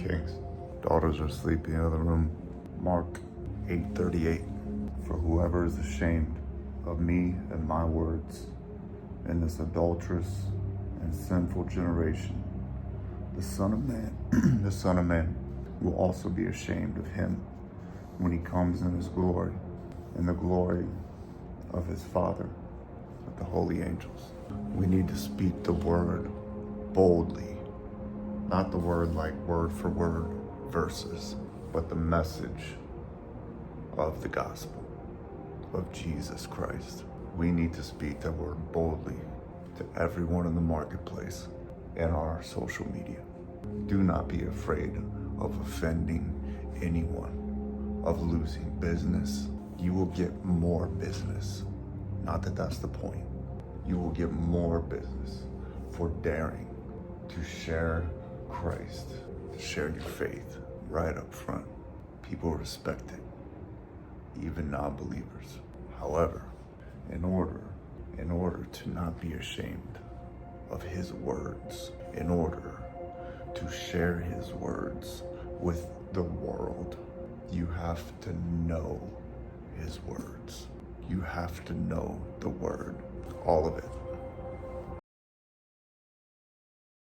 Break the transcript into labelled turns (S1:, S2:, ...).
S1: Kings. Daughters are sleeping in the other room. Mark 8:38. For whoever is ashamed of me and my words in this adulterous and sinful generation, the Son of Man, the Son of Man will also be ashamed of him when he comes in his glory, in the glory of his Father with the holy angels. We need to speak the word boldly, not the word like word for word verses, but the message of the gospel of Jesus Christ. We need to speak that word boldly to everyone in the marketplace and our social media. Do not be afraid of offending anyone, of losing business. You will get more business. Not that that's the point. You will get more business for daring to share Christ, to share your faith right up front. People respect it, even non-believers. However, in order to not be ashamed of his words, in order to share his words with the world, you have to know his words. You have to know the word, all of it.